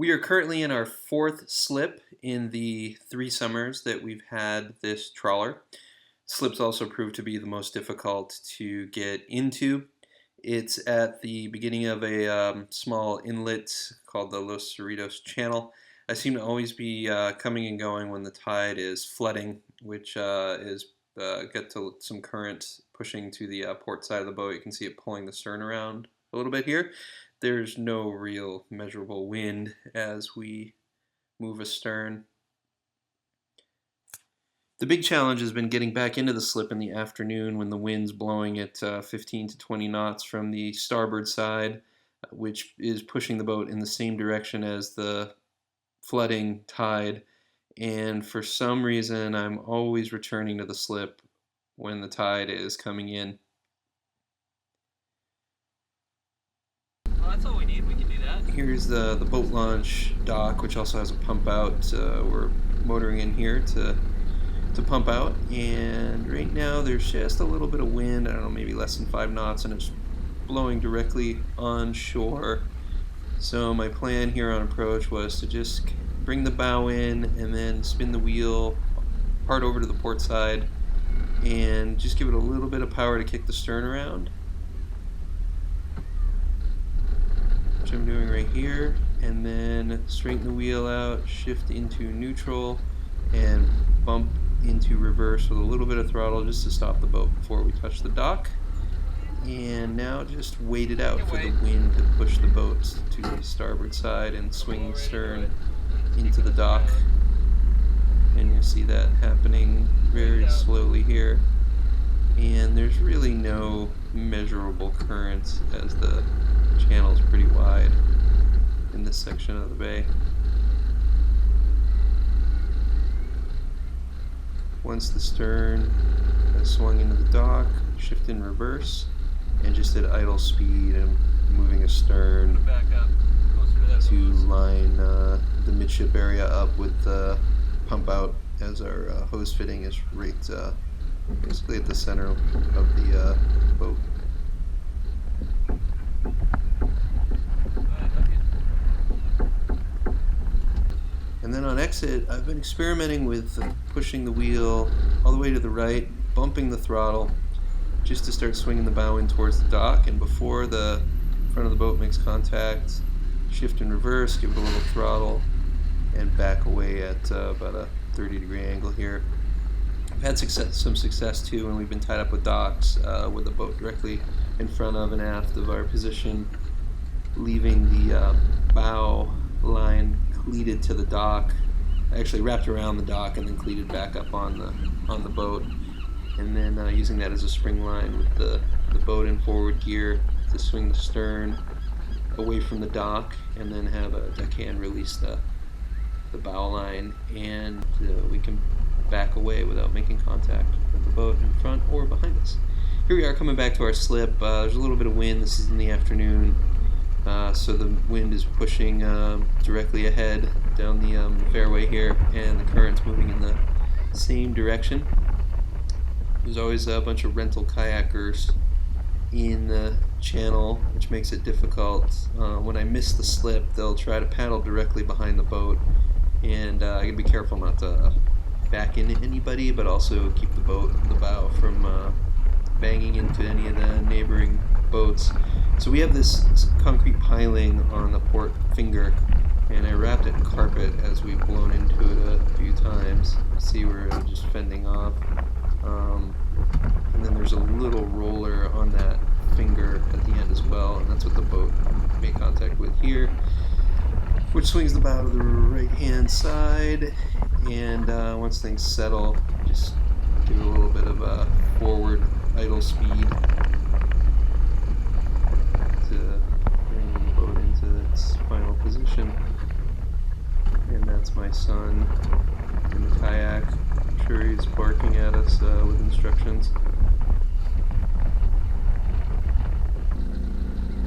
We are currently in our fourth slip in the 3 summers that we've had this trawler. Slips also proved to be the most difficult to get into. It's at the beginning of a small inlet called the Los Cerritos Channel. I seem to always be coming and going when the tide is flooding, which is got to some current pushing to the port side of the boat. You can see it pulling the stern around a little bit here. There's no real measurable wind as we move astern. The big challenge has been getting back into the slip in the afternoon when the wind's blowing at 15 to 20 knots from the starboard side, which is pushing the boat in the same direction as the flooding tide. And for some reason, I'm always returning to the slip when the tide is coming in. That's all we need. We can do that. Here's the boat launch dock, which also has a pump out. We're motoring in here to pump out, and right now there's just a little bit of wind. I don't know, maybe less than 5 knots, and it's blowing directly on shore. So my plan here on approach was to just bring the bow in and then spin the wheel hard over to the port side and just give it a little bit of power to kick the stern around, which I'm doing right here, and then straighten the wheel out, shift into neutral, and bump into reverse with a little bit of throttle just to stop the boat before we touch the dock. And now just wait it out for the wind to push the boat to the starboard side and swing the stern into the dock. And you'll see that happening very slowly here. And there's really no measurable current as the channel is pretty wide in this section of the bay. Once the stern has swung into the dock, shift in reverse, and just at idle speed and moving astern to line the midship area up with the pump out as our hose fitting is right basically at the center of the boat. And then on exit, I've been experimenting with pushing the wheel all the way to the right, bumping the throttle, just to start swinging the bow in towards the dock. And before the front of the boat makes contact, shift in reverse, give it a little throttle, and back away at about a 30-degree angle here. I've had some success too when we've been tied up with docks with the boat directly in front of and aft of our position, leaving the bow line cleated to the dock. I actually wrapped around the dock and then cleated back up on the boat, and then using that as a spring line with the boat in forward gear to swing the stern away from the dock, and then have a deckhand release the bow line, and we can back away without making contact with the boat in front or behind us. Here we are coming back to our slip. There's a little bit of wind. This is in the afternoon. So the wind is pushing directly ahead down the fairway here, and the current's moving in the same direction. There's always a bunch of rental kayakers in the channel, which makes it difficult. When I miss the slip, they'll try to paddle directly behind the boat, and I gotta be careful not to back into anybody, but also keep the bow from banging into any of the neighboring boats. So we have this concrete piling on the port finger, and I wrapped it in carpet as we've blown into it a few times. See, we're just fending off. And then there's a little roller on that finger at the end as well, and that's what the boat made contact with here, which swings the bow to the right-hand side. And once things settle, just give it a little bit of a forward idle speed to bring the boat into its final position. And that's my son in the kayak. I'm sure he's barking at us with instructions.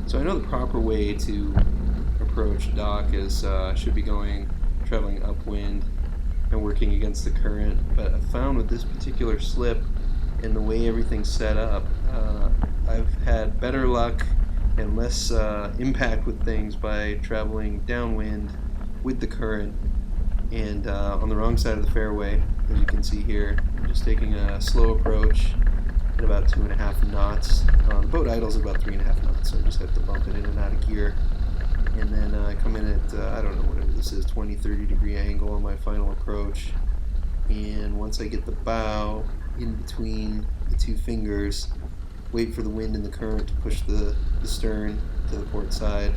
So I know the proper way to approach dock is should be traveling upwind and working against the current, but I found with this particular slip and the way everything's set up, I've had better luck and less impact with things by traveling downwind with the current, and on the wrong side of the fairway, as you can see here. I'm just taking a slow approach at about 2.5 knots. The boat idles at about 3.5 knots, so I just have to bump it in and out of gear. And then I come in at, I don't know, whatever this is, 20-30 degree angle on my final approach. And once I get the bow in between the two fingers, wait for the wind and the current to push the stern to the port side.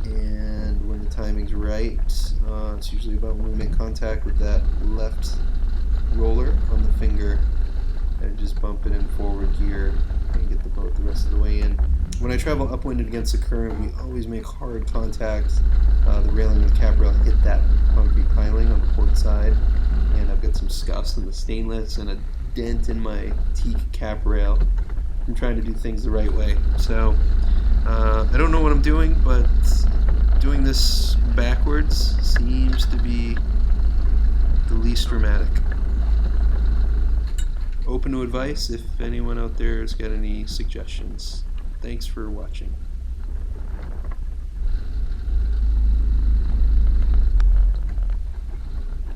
And when the timing's right, it's usually about when we make contact with that left roller on the finger, and just bump it in forward gear and get the boat the rest of the way in. When I travel upwind against the current, we always make hard contact. The railing and the cap rail hit that concrete piling on the port side, and I've got some scuffs in the stainless and a dent in my teak cap rail. I'm trying to do things the right way. So I don't know what I'm doing, but doing this backwards seems to be the least dramatic. Open to advice if anyone out there has got any suggestions. Thanks for watching.